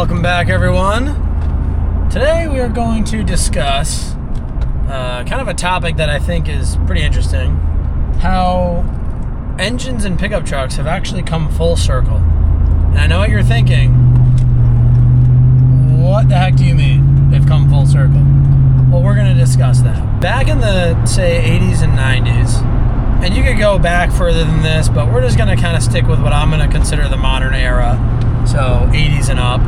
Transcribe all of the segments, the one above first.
Welcome back, everyone. Today we are going to discuss kind of a topic that I think is pretty interesting: how engines and pickup trucks have actually come full circle. And I know what you're thinking. What the heck do you mean they've come full circle? Well, we're going to discuss that. Back in the, say, 80s and 90s, and you could go back further than this, but we're just going to kind of stick with what I'm going to consider the modern era. So 80s and up.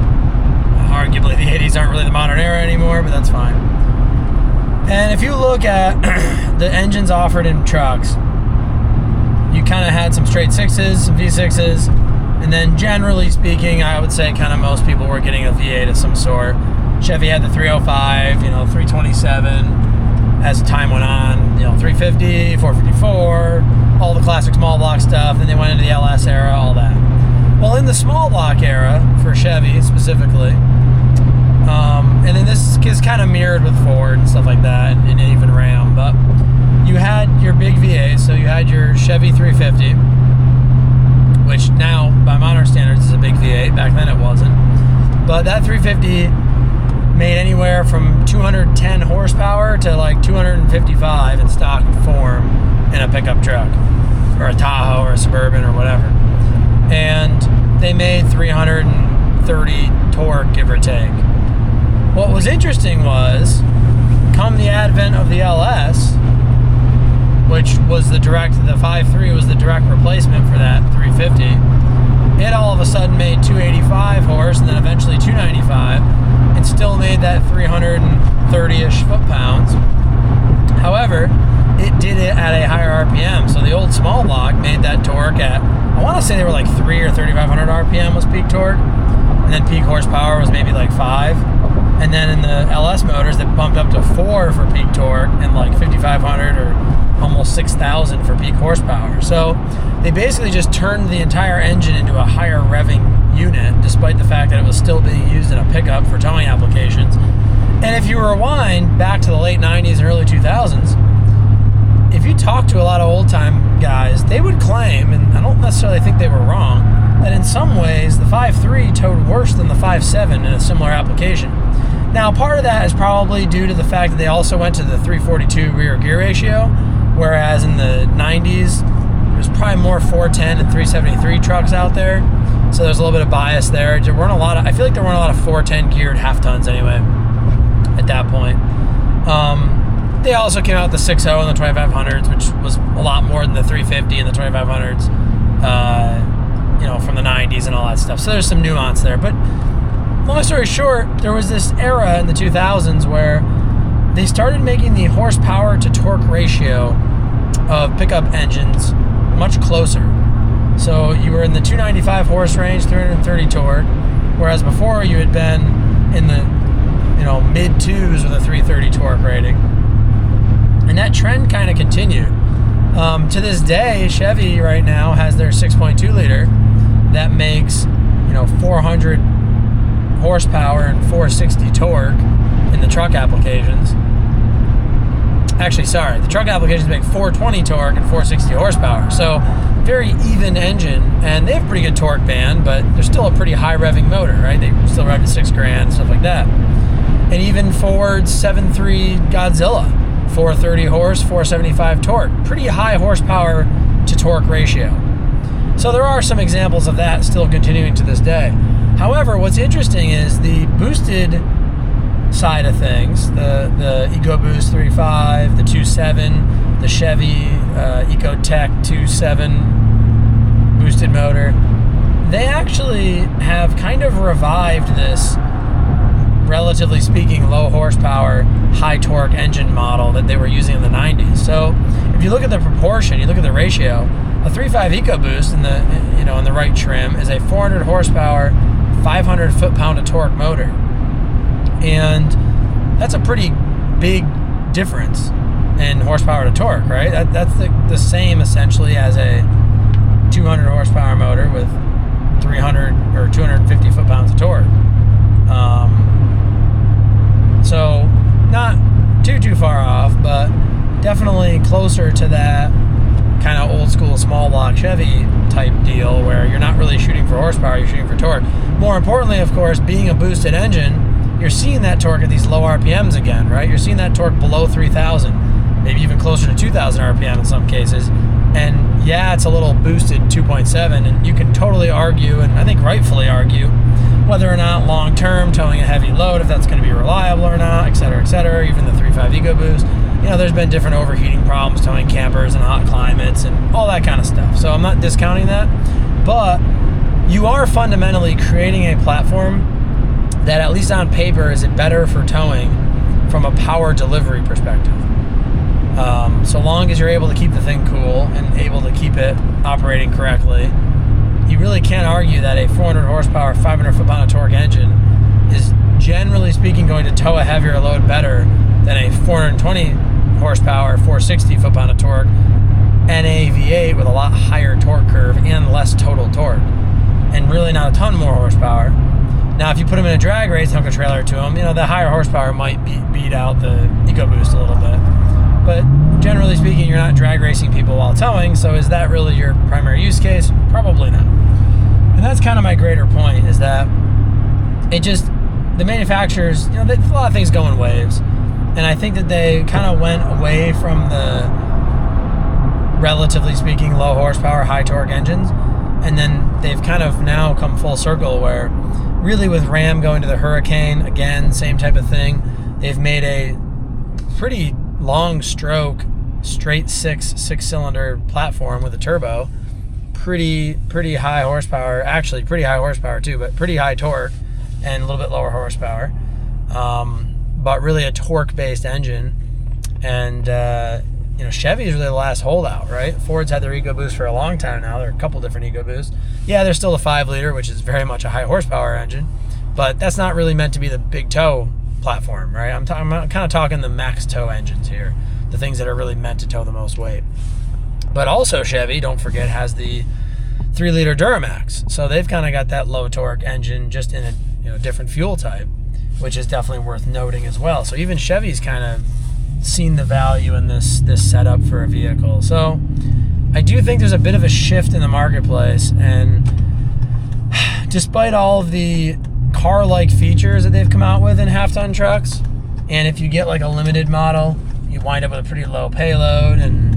Arguably the 80s aren't really the modern era anymore, but that's fine. And if you look at the engines offered in trucks, you kind of had some straight sixes, some V6s, and then generally speaking, I would say kind of most people were getting a V8 of some sort. Chevy had the 305, 327 as time went on, 350, 454, all the classic small block stuff. Then they went into the LS era, all that. Well, in the small block era, for Chevy specifically, and then this is kind of mirrored with Ford and stuff like that, and even Ram, but you had your big V8, so you had your Chevy 350, which now, by modern standards, is a big V8. Back then it wasn't. But that 350 made anywhere from 210 horsepower to like 255 in stock form in a pickup truck, or a Tahoe, or a Suburban, or whatever. And they made 330 torque, give or take. What was interesting was, come the advent of the LS, which was the 5.3 was the direct replacement for that 350, it all of a sudden made 285 horse, and then eventually 295, and still made that 330-ish foot-pounds. However, it did it at a higher RPM. So the old small block made that torque at, I want to say they were like 3 or 3,500 RPM was peak torque, and then peak horsepower was maybe like 5. And then in the LS motors, that bumped up to 4 for peak torque and like 5,500 or almost 6,000 for peak horsepower. So they basically just turned the entire engine into a higher revving unit, despite the fact that it was still being used in a pickup for towing applications. And if you rewind back to the late 90s and early 2000s, if you talk to a lot of old-time guys, they would claim, and I don't necessarily think they were wrong, that in some ways the 5.3 towed worse than the 5.7 in a similar application. Now, part of that is probably due to the fact that they also went to the 342 rear gear ratio, whereas in the 90s, there's probably more 410 and 373 trucks out there, so there's a little bit of bias there. I feel like there weren't a lot of 410 geared half tons anyway at that point. They also came out with the 6.0 and the 2500s, which was a lot more than the 350 and the 2500s, from the 90s and all that stuff. So there's some nuance there. But long story short, there was this era in the 2000s where they started making the horsepower to torque ratio of pickup engines much closer. So you were in the 295 horse range, 330 torque, whereas before you had been in the mid 2s with a 330 torque rating. And that trend kind of continued. To this day, Chevy right now has their 6.2 liter that makes 400 horsepower and 460 torque in the truck applications. Actually, sorry, the truck applications make 420 torque and 460 horsepower. So very even engine, and they have pretty good torque band, but they're still a pretty high revving motor, right? They still rev to $6,000, stuff like that. And even Ford's 7.3 Godzilla, 430 horse, 475 torque. Pretty high horsepower to torque ratio. So there are some examples of that still continuing to this day. However, what's interesting is the boosted side of things, the EcoBoost 3.5, the 2.7, the Chevy EcoTech 2.7 boosted motor, they actually have kind of revived this, relatively speaking, low horsepower, high torque engine model that they were using in the 90s. So if you look at the proportion, you look at the ratio, a 3.5 EcoBoost in the right trim is a 400 horsepower, 500 foot-pound of torque motor. And that's a pretty big difference in horsepower to torque, right? That's the same essentially as a 200 horsepower motor with 300 or 250 foot-pounds of torque. So not too far off, but definitely closer to that kind of old school small small block Chevy type deal where you're not really shooting for horsepower, you're shooting for torque. More importantly, of course, being a boosted engine, you're seeing that torque at these low RPMs again, right? You're seeing that torque below 3,000, maybe even closer to 2,000 RPM in some cases. And yeah, it's a little boosted 2.7, and you can totally argue, and I think rightfully argue, whether or not long-term towing a heavy load, if that's going to be reliable or not, et cetera, even the 3.5 EcoBoost. You know, there's been different overheating problems towing campers in hot climates and all that kind of stuff. So I'm not discounting that, but you are fundamentally creating a platform that, at least on paper, is it better for towing from a power delivery perspective. So long as you're able to keep the thing cool and able to keep it operating correctly, you really can't argue that a 400 horsepower, 500 foot-pound of torque engine is, generally speaking, going to tow a heavier load better than a 420 horsepower, 460 foot-pound of torque NA V8 with a lot higher torque curve and less total torque, and really not a ton more horsepower. Now, if you put them in a drag race, hook a trailer to them, you know, the higher horsepower might beat out the EcoBoost a little bit. But generally speaking, you're not drag racing people while towing, so is that really your primary use case? Probably not. And that's kind of my greater point, is that the manufacturers, you know, a lot of things go in waves. And I think that they kind of went away from the, relatively speaking, low horsepower, high torque engines. And then they've kind of now come full circle where, really with Ram going to the Hurricane, again, same type of thing. They've made a pretty long stroke, straight six-cylinder platform with a turbo. Pretty high horsepower, actually pretty high horsepower too, but pretty high torque and a little bit lower horsepower. But really a torque-based engine. And, you know, Chevy is really the last holdout, right? Ford's had their EcoBoost for a long time now. There are a couple different EcoBoosts. Yeah, there's still a 5-liter, which is very much a high horsepower engine, but that's not really meant to be the big tow platform, right? I'm kind of talking the max tow engines here, the things that are really meant to tow the most weight. But also Chevy, don't forget, has the 3-liter Duramax. So they've kind of got that low torque engine, just in a different fuel type, which is definitely worth noting as well. So even Chevy's kind of seen the value in this setup for a vehicle. So I do think there's a bit of a shift in the marketplace, and despite all of the car-like features that they've come out with in half-ton trucks, and if you get like a limited model, you wind up with a pretty low payload, and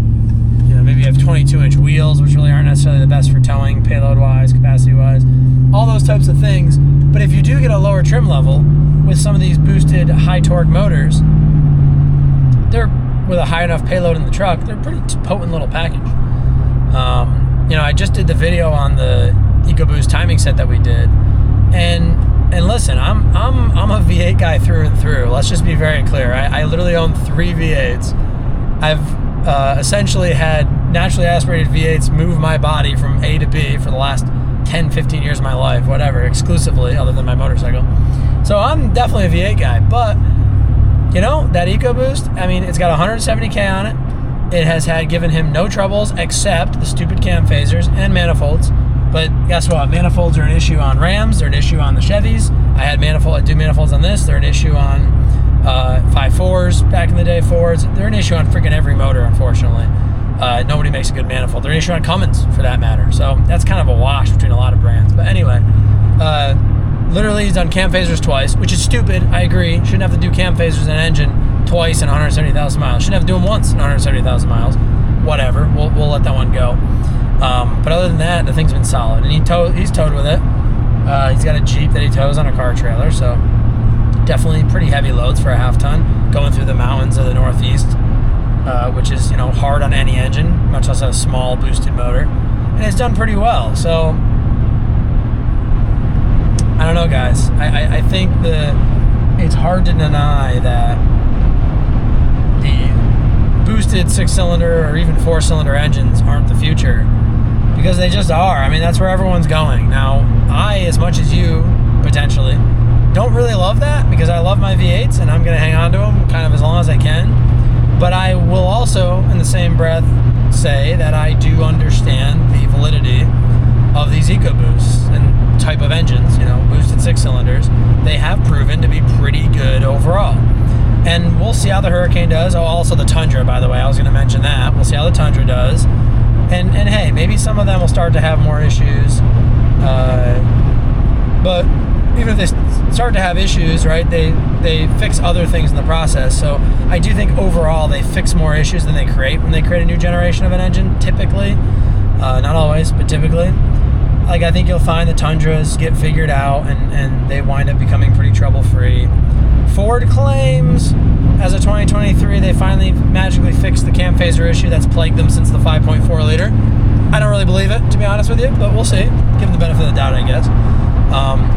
maybe you have 22-inch wheels, which really aren't necessarily the best for towing, payload-wise, capacity-wise, all those types of things. But if you do get a lower trim level with some of these boosted high-torque motors, they're, with a high enough payload in the truck, they're a pretty potent little package. I just did the video on the EcoBoost timing set that we did, and listen, I'm a V8 guy through and through. Let's just be very clear. I literally own 3 V8s. I've essentially had naturally aspirated V8s move my body from A to B for the last 10, 15 years of my life, whatever, exclusively, other than my motorcycle. So I'm definitely a V8 guy, but that EcoBoost, I mean, it's got 170K on it. It has given him no troubles except the stupid cam phasers and manifolds. But guess what? Manifolds are an issue on Rams. They're an issue on the Chevys. I do manifolds on this. They're an issue on 5.4s back in the day, Fords. They're an issue on freaking every motor, unfortunately. Nobody makes a good manifold. They're an issue on Cummins, for that matter. So that's kind of a wash between a lot of brands. But anyway, literally he's done cam phasers twice, which is stupid. I agree. Shouldn't have to do cam phasers in an engine twice in 170,000 miles. Shouldn't have to do them once in 170,000 miles. Whatever. We'll let that one go. But other than that, the thing's been solid. And he's towed with it. He's got a Jeep that he tows on a car trailer. So definitely pretty heavy loads for a half ton going through the mountains of the Northeast, which is, hard on any engine, much less a small boosted motor. And it's done pretty well. So I don't know, guys. I think it's hard to deny that the boosted 6-cylinder or even 4-cylinder engines aren't the future, because they just are. I mean, that's where everyone's going. Now, I, as much as you, potentially, don't really love that, because I love my V8s and I'm going to hang on to them kind of as long as I can. But I will also, in the same breath, say that I do understand the validity of these EcoBoosts and type of engines, boosted 6-cylinders. They have proven to be pretty good overall. And we'll see how the Hurricane does. Oh, also the Tundra, by the way. I was going to mention that. We'll see how the Tundra does. And hey, maybe some of them will start to have more issues. But even if they start to have issues, right, they fix other things in the process. So I do think overall they fix more issues than they create when they create a new generation of an engine, typically. Not always, but typically. Like, I think you'll find the Tundras get figured out and they wind up becoming pretty trouble-free. Ford claims as of 2023 they finally magically fixed the cam phaser issue that's plagued them since the 5.4 liter. I don't really believe it, to be honest with you, but we'll see. Give them the benefit of the doubt, I guess.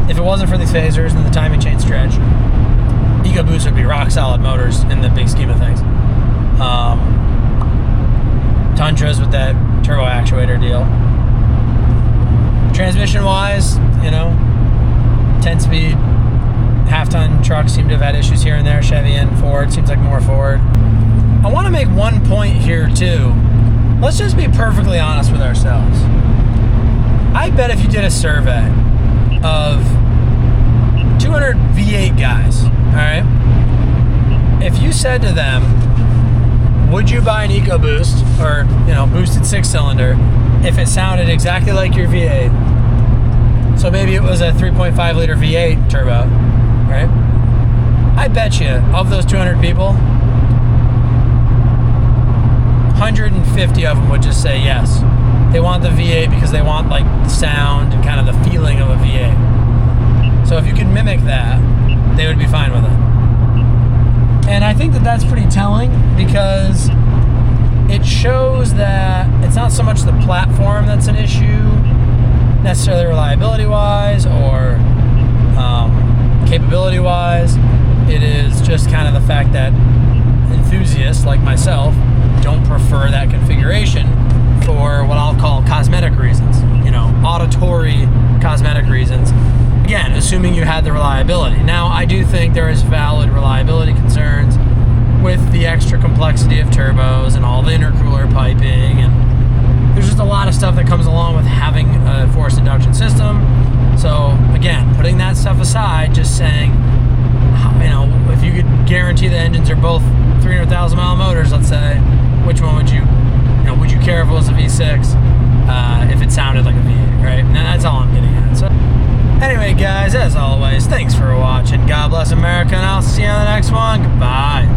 If it wasn't for these phasers and the timing chain stretch, EcoBoost would be rock solid motors in the big scheme of things. Tundras with that turbo actuator deal. Transmission wise, 10-speed, half-ton trucks seem to have had issues here and there. Chevy and Ford, seems like more Ford. I want to make one point here too. Let's just be perfectly honest with ourselves. I bet if you did a survey of 200 V8 guys, all right, if you said to them, would you buy an EcoBoost or boosted 6-cylinder if it sounded exactly like your V8? So maybe it was a 3.5 liter V8 turbo, right? I bet you of those 200 people, 150 of them would just say yes. They want the V8 because they want like the sound and kind of the feeling of a V8. So if you could mimic that, they would be fine with it. And I think that that's pretty telling because it shows that it's not so much the platform that's an issue, necessarily reliability-wise or capability-wise. It is just kind of the fact that enthusiasts like myself don't prefer that configuration for what I'll call cosmetic reasons, auditory cosmetic reasons. Again, assuming you had the reliability. Now, I do think there is valid reliability concerns with the extra complexity of turbos and all the intercooler piping, and there's just a lot of stuff that comes along with having a forced induction system. So again, putting that stuff aside, just saying, if you could guarantee the engines are both 300,000 mile motors, let's say, which one would you care if it was a V6 if it sounded like a V8, right? And that's all I'm getting at. So anyway, guys, as always, thanks for watching. God bless America, and I'll see you on the next one. Goodbye.